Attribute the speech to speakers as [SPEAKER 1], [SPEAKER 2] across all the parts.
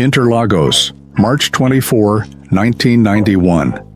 [SPEAKER 1] Interlagos, March 24, 1991.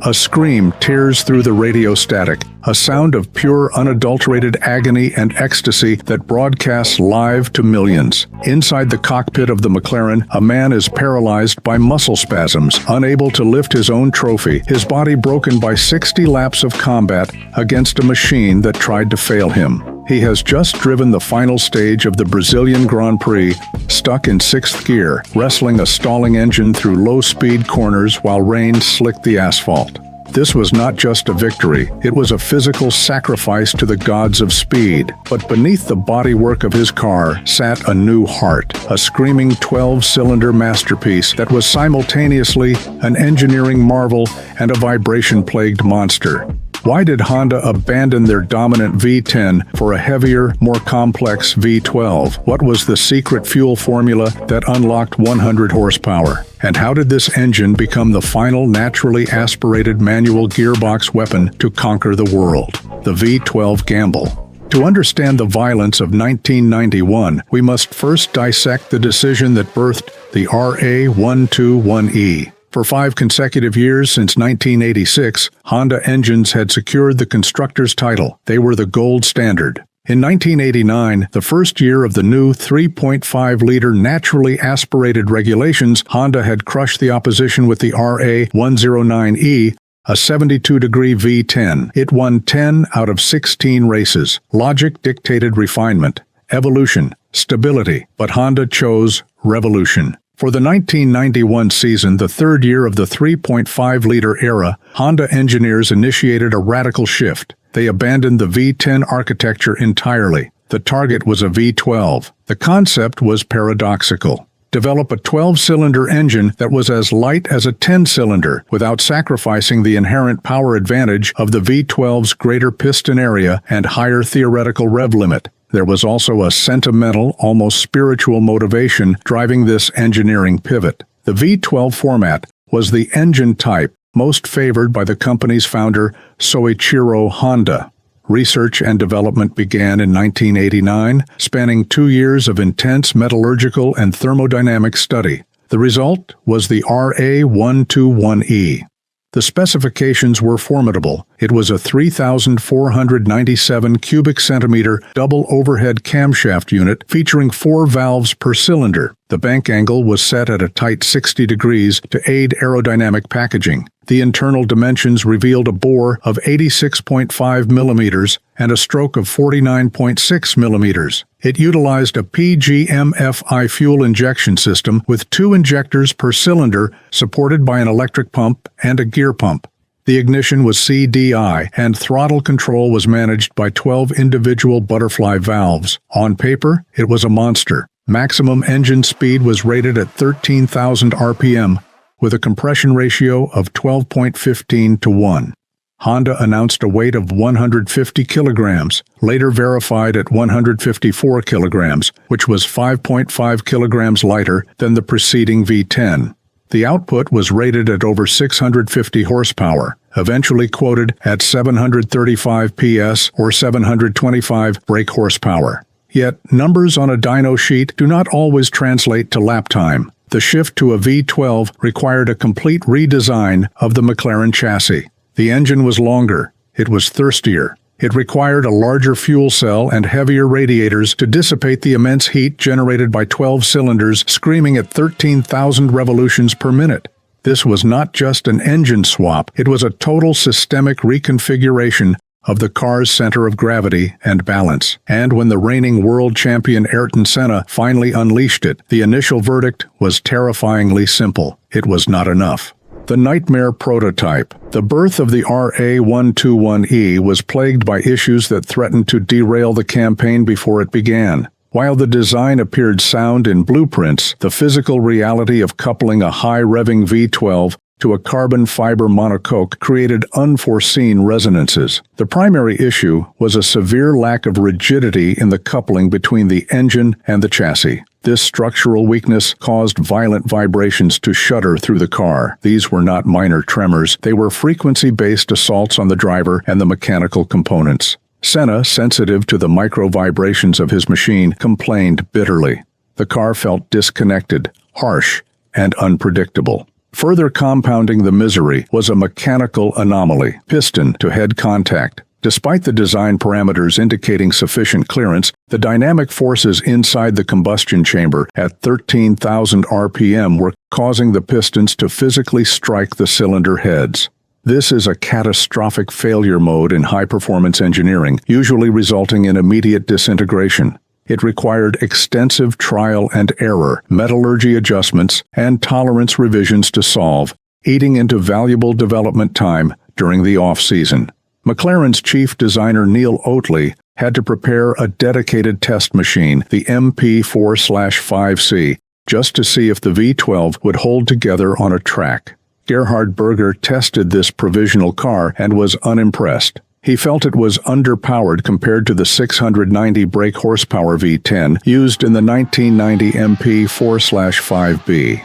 [SPEAKER 1] A scream tears through the radio static, a sound of pure, unadulterated agony and ecstasy that broadcasts live to millions. Inside the cockpit of the McLaren, a man is paralyzed by muscle spasms, unable to lift his own trophy, his body broken by 60 laps of combat against a machine that tried to fail him. He has just driven the final stage of the Brazilian Grand Prix, stuck in 6th gear, wrestling a stalling engine through low-speed corners while rain slicked the asphalt. This was not just a victory, it was a physical sacrifice to the gods of speed. But beneath the bodywork of his car sat a new heart, a screaming 12-cylinder masterpiece that was simultaneously an engineering marvel and a vibration-plagued monster. Why did Honda abandon their dominant V10 for a heavier, more complex V12? What was the secret fuel formula that unlocked 100 horsepower? And how did this engine become the final naturally aspirated manual gearbox weapon to conquer the world? The V12 gamble. To understand the violence of 1991, we must first dissect the decision that birthed the RA121E. For 5 consecutive years since 1986, Honda engines had secured the constructor's title. They were the gold standard. In 1989, the first year of the new 3.5-liter naturally aspirated regulations, Honda had crushed the opposition with the RA109E, a 72-degree V10. It won 10 out of 16 races. Logic dictated refinement, evolution, stability, but Honda chose revolution. For the 1991 season, the third year of the 3.5-liter era, Honda engineers initiated a radical shift. They abandoned the V10 architecture entirely. The target was a V12. The concept was paradoxical. Develop a 12-cylinder engine that was as light as a 10-cylinder without sacrificing the inherent power advantage of the V12's greater piston area and higher theoretical rev limit. There was also a sentimental, almost spiritual motivation driving this engineering pivot. The V12 format was the engine type most favored by the company's founder, Soichiro Honda. Research and development began in 1989, spanning 2 years of intense metallurgical and thermodynamic study. The result was the RA121E. The specifications were formidable. It was a 3,497 cubic centimeter double overhead camshaft unit featuring 4 valves per cylinder. The bank angle was set at a tight 60 degrees to aid aerodynamic packaging. The internal dimensions revealed a bore of 86.5 millimeters and a stroke of 49.6 millimeters. It utilized a PGM-FI fuel injection system with 2 injectors per cylinder supported by an electric pump and a gear pump. The ignition was CDI, and throttle control was managed by 12 individual butterfly valves. On paper, it was a monster. Maximum engine speed was rated at 13,000 RPM, with a compression ratio of 12.15 to 1. Honda announced a weight of 150 kilograms, later verified at 154 kilograms, which was 5.5 kilograms lighter than the preceding V10. The output was rated at over 650 horsepower, eventually quoted at 735 PS or 725 brake horsepower. Yet, numbers on a dyno sheet do not always translate to lap time. The shift to a V12 required a complete redesign of the McLaren chassis. The engine was longer. It was thirstier. It required a larger fuel cell and heavier radiators to dissipate the immense heat generated by 12 cylinders screaming at 13,000 revolutions per minute. This was not just an engine swap, it was a total systemic reconfiguration of the car's center of gravity and balance. And when the reigning world champion Ayrton Senna finally unleashed it, the initial verdict was terrifyingly simple. It was not enough. The nightmare prototype. The birth of the RA121E was plagued by issues that threatened to derail the campaign before it began. While the design appeared sound in blueprints, the physical reality of coupling a high-revving V12 to a carbon fiber monocoque created unforeseen resonances. The primary issue was a severe lack of rigidity in the coupling between the engine and the chassis. This structural weakness caused violent vibrations to shudder through the car. These were not minor tremors, they were frequency-based assaults on the driver and the mechanical components. Senna, sensitive to the micro-vibrations of his machine, complained bitterly. The car felt disconnected, harsh, and unpredictable. Further compounding the misery was a mechanical anomaly: piston-to-head contact. Despite the design parameters indicating sufficient clearance, the dynamic forces inside the combustion chamber at 13,000 RPM were causing the pistons to physically strike the cylinder heads. This is a catastrophic failure mode in high-performance engineering, usually resulting in immediate disintegration. It required extensive trial and error, metallurgy adjustments, and tolerance revisions to solve, eating into valuable development time during the off-season. McLaren's chief designer Neil Oatley had to prepare a dedicated test machine, the MP4/5C, just to see if the V12 would hold together on a track. Gerhard Berger tested this provisional car and was unimpressed. He felt it was underpowered compared to the 690 brake horsepower V10 used in the 1990 MP4/5B.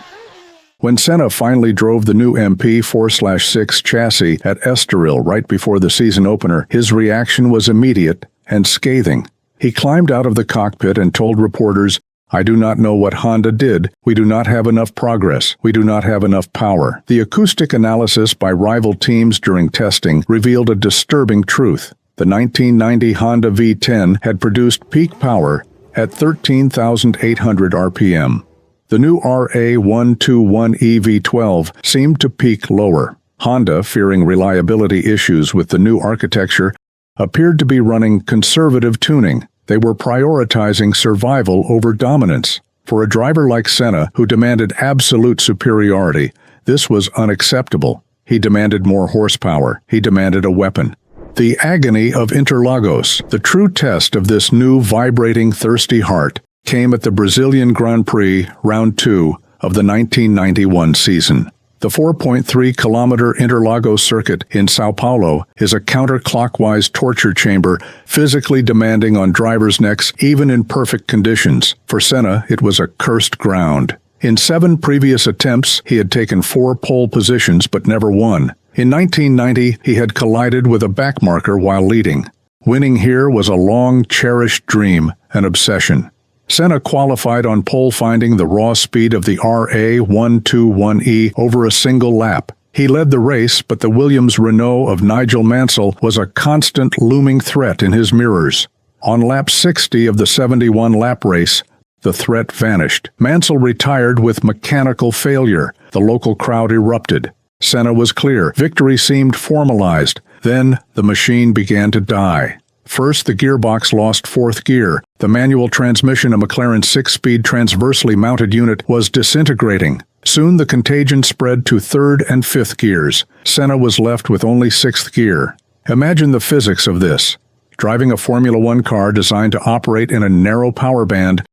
[SPEAKER 1] When Senna finally drove the new MP4/6 chassis at Estoril right before the season opener, his reaction was immediate and scathing. He climbed out of the cockpit and told reporters, "I do not know what Honda did. We do not have enough progress. We do not have enough power." The acoustic analysis by rival teams during testing revealed a disturbing truth. The 1990 Honda V10 had produced peak power at 13,800 RPM. The new RA121E V12 seemed to peak lower. Honda, fearing reliability issues with the new architecture, appeared to be running conservative tuning. They were prioritizing survival over dominance. For a driver like Senna, who demanded absolute superiority, this was unacceptable. He demanded more horsepower. He demanded a weapon. The agony of Interlagos, the true test of this new vibrating, thirsty heart, came at the Brazilian Grand Prix Round 2 of the 1991 season. The 4.3-kilometer Interlagos circuit in São Paulo is a counterclockwise torture chamber, physically demanding on drivers' necks even in perfect conditions. For Senna, it was a cursed ground. In 7 previous attempts, he had taken 4 pole positions but never won. In 1990, he had collided with a backmarker while leading. Winning here was a long-cherished dream, an obsession. Senna qualified on pole finding the raw speed of the RA121E over a single lap. He led the race, but the Williams Renault of Nigel Mansell was a constant looming threat in his mirrors. On lap 60 of the 71-lap race, the threat vanished. Mansell retired with mechanical failure. The local crowd erupted. Senna was clear. Victory seemed formalized. Then the machine began to die. First, the gearbox lost 4th gear. The manual transmission, a McLaren 6-speed transversely mounted unit, was disintegrating. Soon the contagion spread to 3rd and 5th gears. Senna was left with only 6th gear. Imagine the physics of this. Driving a Formula One car designed to operate in a narrow power band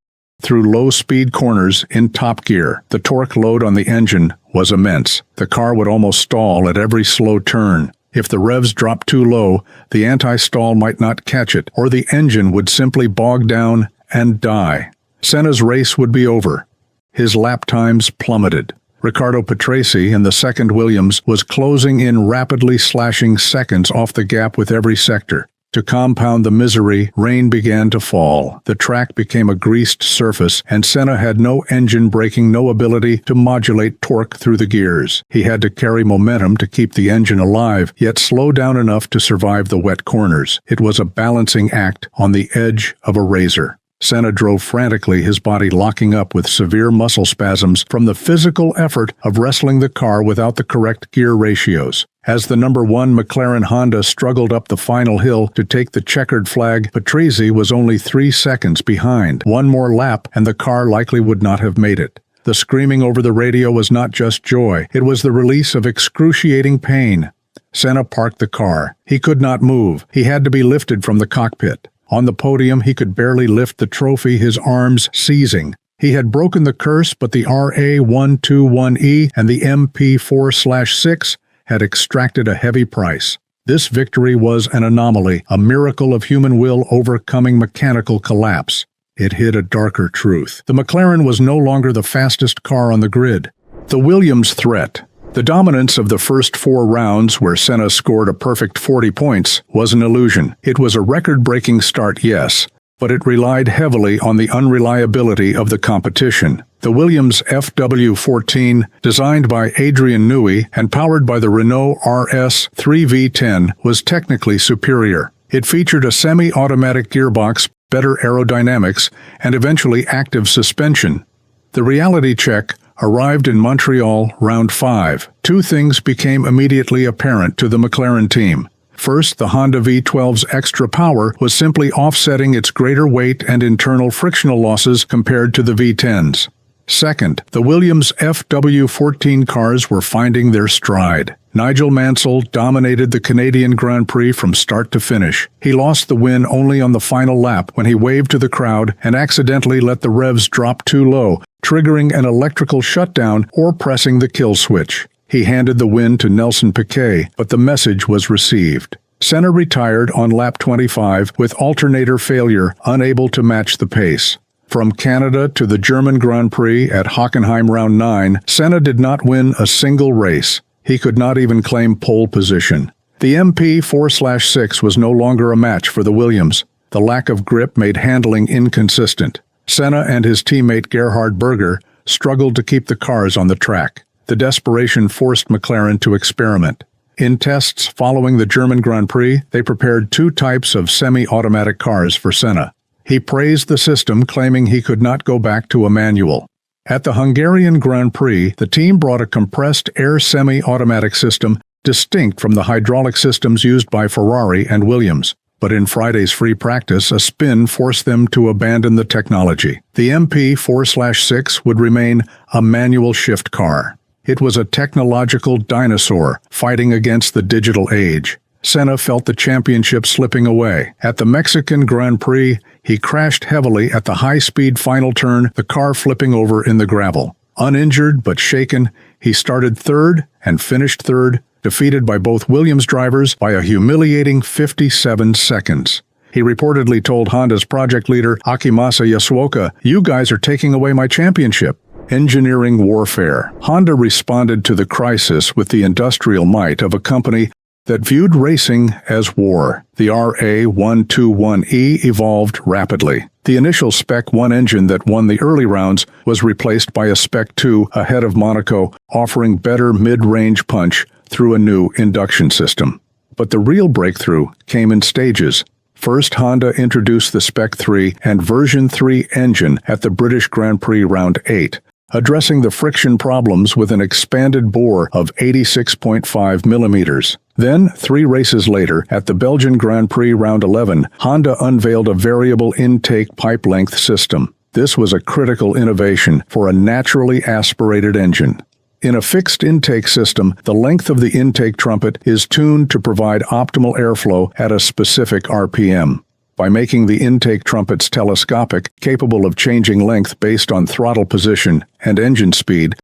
[SPEAKER 1] through low-speed corners in top gear. The torque load on the engine was immense. The car would almost stall at every slow turn. If the revs dropped too low, the anti-stall might not catch it, or the engine would simply bog down and die. Senna's race would be over. His lap times plummeted. Riccardo Patrese in the 2nd Williams was closing in, rapidly slashing seconds off the gap with every sector. To compound the misery, rain began to fall. The track became a greased surface, and Senna had no engine braking, no ability to modulate torque through the gears. He had to carry momentum to keep the engine alive, yet slow down enough to survive the wet corners. It was a balancing act on the edge of a razor. Senna drove frantically, his body locking up with severe muscle spasms from the physical effort of wrestling the car without the correct gear ratios. As the number 1 McLaren Honda struggled up the final hill to take the checkered flag, Patrese was only 3 seconds behind. One more lap, and the car likely would not have made it. The screaming over the radio was not just joy. It was the release of excruciating pain. Senna parked the car. He could not move. He had to be lifted from the cockpit. On the podium, he could barely lift the trophy, his arms seizing. He had broken the curse, but the RA121E and the MP4/6 had extracted a heavy price. This victory was an anomaly, a miracle of human will overcoming mechanical collapse. It hid a darker truth. The McLaren was no longer the fastest car on the grid. The Williams threat, the dominance of the first 4 rounds, where Senna scored a perfect 40 points, was an illusion. It was a record-breaking start, yes, but it relied heavily on the unreliability of the competition. The Williams FW14, designed by Adrian Newey and powered by the Renault RS3 was technically superior. It featured a semi-automatic gearbox, better aerodynamics, and eventually active suspension. The reality check arrived in Montreal round 5. Two things became immediately apparent to the McLaren team. First, the Honda V12's extra power was simply offsetting its greater weight and internal frictional losses compared to the V10s. Second, the Williams FW14 cars were finding their stride. Nigel Mansell dominated the Canadian Grand Prix from start to finish. He lost the win only on the final lap when he waved to the crowd and accidentally let the revs drop too low, triggering an electrical shutdown or pressing the kill switch. He handed the win to Nelson Piquet, but the message was received. Senna retired on lap 25 with alternator failure, unable to match the pace. From Canada to the German Grand Prix at Hockenheim round 9, Senna did not win a single race. He could not even claim pole position. The MP4/6 was no longer a match for the Williams. The lack of grip made handling inconsistent. Senna and his teammate Gerhard Berger struggled to keep the cars on the track. The desperation forced McLaren to experiment. In tests following the German Grand Prix, they prepared two types of semi-automatic cars for Senna. He praised the system, claiming he could not go back to a manual. At the Hungarian Grand Prix, the team brought a compressed air semi-automatic system distinct from the hydraulic systems used by Ferrari and Williams. But in Friday's free practice, a spin forced them to abandon the technology. The MP4/6 would remain a manual shift car. It was a technological dinosaur fighting against the digital age. Senna felt the championship slipping away. At the Mexican Grand Prix, he crashed heavily at the high-speed final turn, the car flipping over in the gravel. Uninjured but shaken, he started third and finished third, defeated by both Williams drivers by a humiliating 57 seconds. He reportedly told Honda's project leader, Akimasa Yasuoka, "You guys are taking away my championship." Engineering warfare. Honda responded to the crisis with the industrial might of a company that viewed racing as war. The RA121E evolved rapidly. The initial Spec 1 engine that won the early rounds was replaced by a Spec 2 ahead of Monaco, offering better mid-range punch through a new induction system. But the real breakthrough came in stages. First, Honda introduced the Spec 3 and Version 3 engine at the British Grand Prix Round 8. Addressing the friction problems with an expanded bore of 86.5 millimeters. Then, 3 races later, at the Belgian Grand Prix Round 11, Honda unveiled a variable intake pipe length system. This was a critical innovation for a naturally aspirated engine. In a fixed intake system, the length of the intake trumpet is tuned to provide optimal airflow at a specific RPM. By making the intake trumpets telescopic, capable of changing length based on throttle position and engine speed,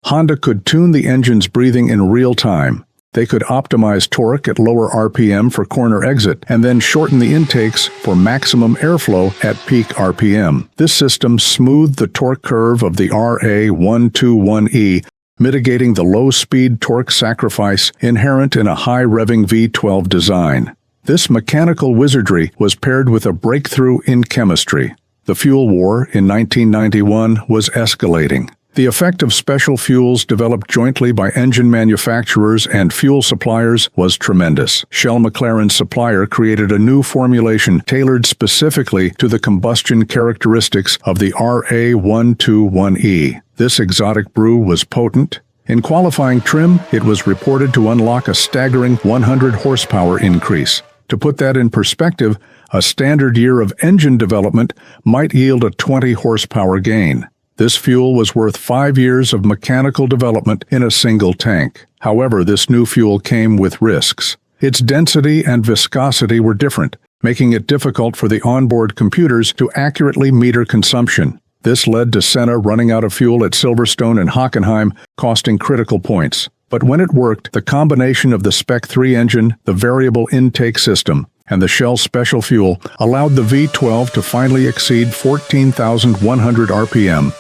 [SPEAKER 1] Honda could tune the engine's breathing in real time. They could optimize torque at lower RPM for corner exit, and then shorten the intakes for maximum airflow at peak RPM. This system smoothed the torque curve of the RA121E, mitigating the low-speed torque sacrifice inherent in a high-revving V12 design. This mechanical wizardry was paired with a breakthrough in chemistry. The fuel war in 1991 was escalating. The effect of special fuels developed jointly by engine manufacturers and fuel suppliers was tremendous. Shell McLaren's supplier created a new formulation tailored specifically to the combustion characteristics of the RA121E. This exotic brew was potent. In qualifying trim, it was reported to unlock a staggering 100 horsepower increase. To put that in perspective, a standard year of engine development might yield a 20 horsepower gain. This fuel was worth 5 years of mechanical development in a single tank. However, this new fuel came with risks. Its density and viscosity were different, making it difficult for the onboard computers to accurately meter consumption. This led to Senna running out of fuel at Silverstone and Hockenheim, costing critical points. But when it worked, the combination of the Spec 3 engine, the variable intake system, and the Shell special fuel allowed the V12 to finally exceed 14,100 RPM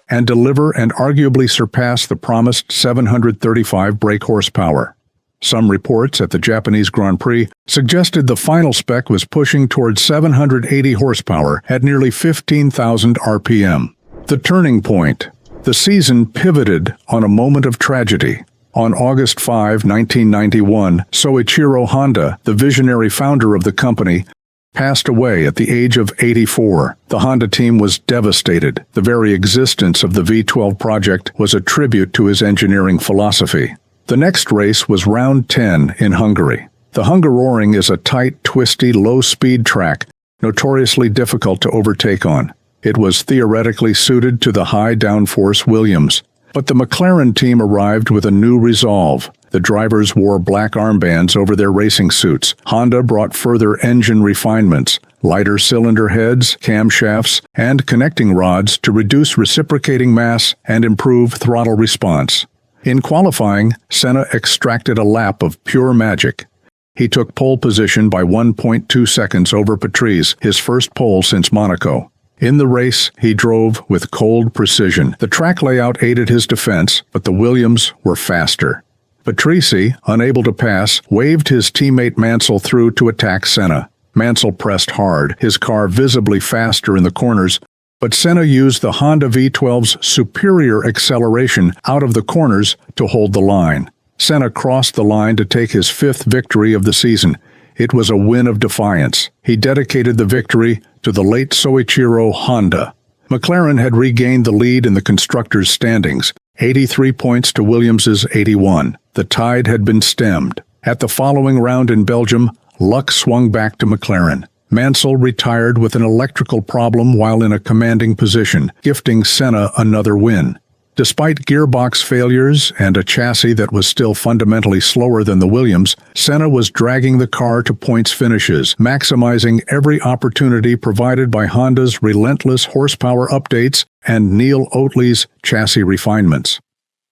[SPEAKER 1] and deliver and arguably surpass the promised 735 brake horsepower. Some reports at the Japanese Grand Prix suggested the final spec was pushing towards 780 horsepower at nearly 15,000 RPM. The turning point. The season pivoted on a moment of tragedy. On August 5, 1991, Soichiro Honda, the visionary founder of the company, passed away at the age of 84. The Honda team was devastated. The very existence of the V12 project was a tribute to his engineering philosophy. The next race was round 10 in Hungary. The Hungaroring is a tight, twisty, low-speed track, notoriously difficult to overtake on. It was theoretically suited to the high downforce Williams. But the McLaren team arrived with a new resolve. The drivers wore black armbands over their racing suits. Honda brought further engine refinements, lighter cylinder heads, camshafts, and connecting rods to reduce reciprocating mass and improve throttle response. In qualifying, Senna extracted a lap of pure magic. He took pole position by 1.2 seconds over Patrese, his first pole since Monaco. In the race, he drove with cold precision. The track layout aided his defense, but the Williams were faster. Patrese, unable to pass, waved his teammate Mansell through to attack Senna. Mansell pressed hard, his car visibly faster in the corners, but Senna used the Honda V12's superior acceleration out of the corners to hold the line. Senna crossed the line to take his 5th victory of the season. It was a win of defiance. He dedicated the victory to the late Soichiro Honda. McLaren had regained the lead in the constructors' standings, 83 points to Williams's 81. The tide had been stemmed. At the following round in Belgium, luck swung back to McLaren. Mansell retired with an electrical problem while in a commanding position, gifting Senna another win. Despite gearbox failures and a chassis that was still fundamentally slower than the Williams, Senna was dragging the car to points finishes, maximizing every opportunity provided by Honda's relentless horsepower updates and Neil Oatley's chassis refinements.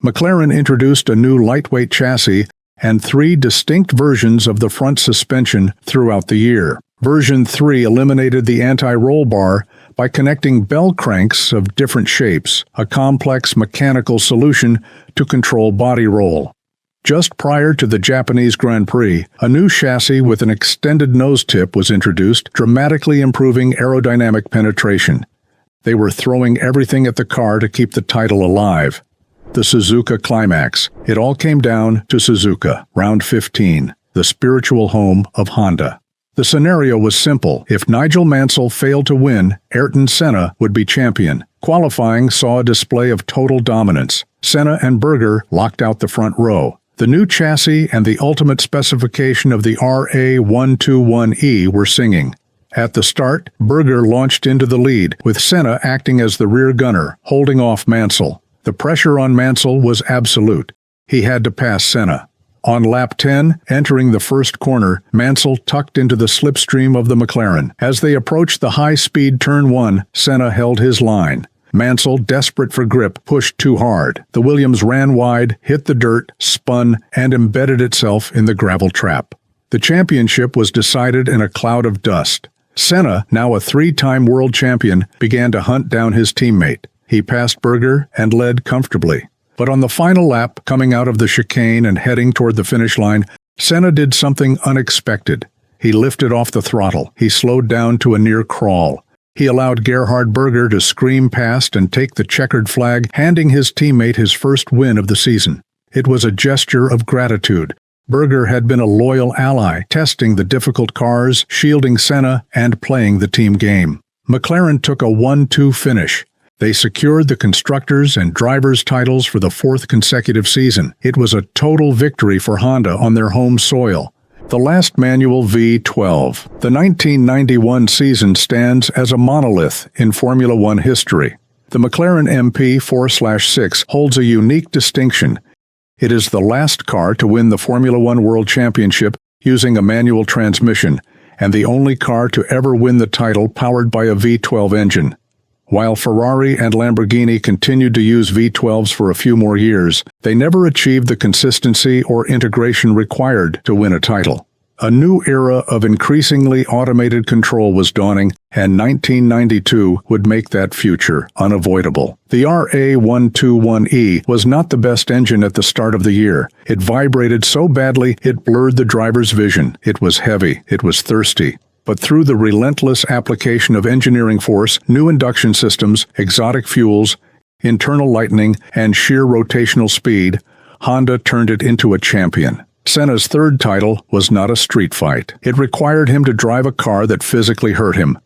[SPEAKER 1] McLaren introduced a new lightweight chassis and 3 distinct versions of the front suspension throughout the year. Version 3 eliminated the anti-roll bar by connecting bell cranks of different shapes, a complex mechanical solution to control body roll. Just prior to the Japanese Grand Prix, a new chassis with an extended nose tip was introduced, dramatically improving aerodynamic penetration. They were throwing everything at the car to keep the title alive. The Suzuka Climax. It all came down to Suzuka, round 15, the spiritual home of Honda. The scenario was simple. If Nigel Mansell failed to win, Ayrton Senna would be champion. Qualifying saw a display of total dominance. Senna and Berger locked out the front row. The new chassis and the ultimate specification of the RA121E were singing. At the start, Berger launched into the lead, with Senna acting as the rear gunner, holding off Mansell. The pressure on Mansell was absolute. He had to pass Senna. On lap 10, entering the first corner, Mansell tucked into the slipstream of the McLaren. As they approached the high-speed turn 1, Senna held his line. Mansell, desperate for grip, pushed too hard. The Williams ran wide, hit the dirt, spun, and embedded itself in the gravel trap. The championship was decided in a cloud of dust. Senna, now a 3-time world champion, began to hunt down his teammate. He passed Berger and led comfortably. But on the final lap, coming out of the chicane and heading toward the finish line, Senna did something unexpected. He lifted off the throttle. He slowed down to a near crawl. He allowed Gerhard Berger to scream past and take the checkered flag, handing his teammate his first win of the season. It was a gesture of gratitude. Berger had been a loyal ally, testing the difficult cars, shielding Senna, and playing the team game. McLaren took a 1-2 finish. They secured the constructors' and drivers' titles for the 4th consecutive season. It was a total victory for Honda on their home soil. The last manual V12. The 1991 season stands as a monolith in Formula One history. The McLaren MP 4/6 holds a unique distinction. It is the last car to win the Formula One World Championship using a manual transmission, and the only car to ever win the title powered by a V12 engine. While Ferrari and Lamborghini continued to use V12s for a few more years, they never achieved the consistency or integration required to win a title. A new era of increasingly automated control was dawning, and 1992 would make that future unavoidable. The RA121E was not the best engine at the start of the year. It vibrated so badly it blurred the driver's vision. It was heavy. It was thirsty. But through the relentless application of engineering force, new induction systems, exotic fuels, internal lightning, and sheer rotational speed, Honda turned it into a champion. Senna's third title was not a street fight. It required him to drive a car that physically hurt him,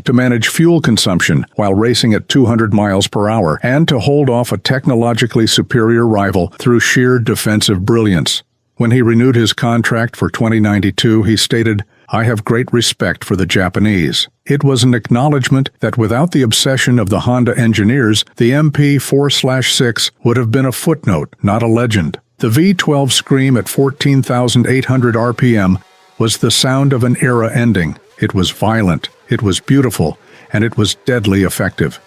[SPEAKER 1] to manage fuel consumption while racing at 200 miles per hour, and to hold off a technologically superior rival through sheer defensive brilliance. When he renewed his contract for 2092, he stated, "I have great respect for the Japanese." It was an acknowledgement that without the obsession of the Honda engineers, the MP4/6 would have been a footnote, not a legend. The V12 scream at 14,800 RPM was the sound of an era ending. It was violent, it was beautiful, and it was deadly effective.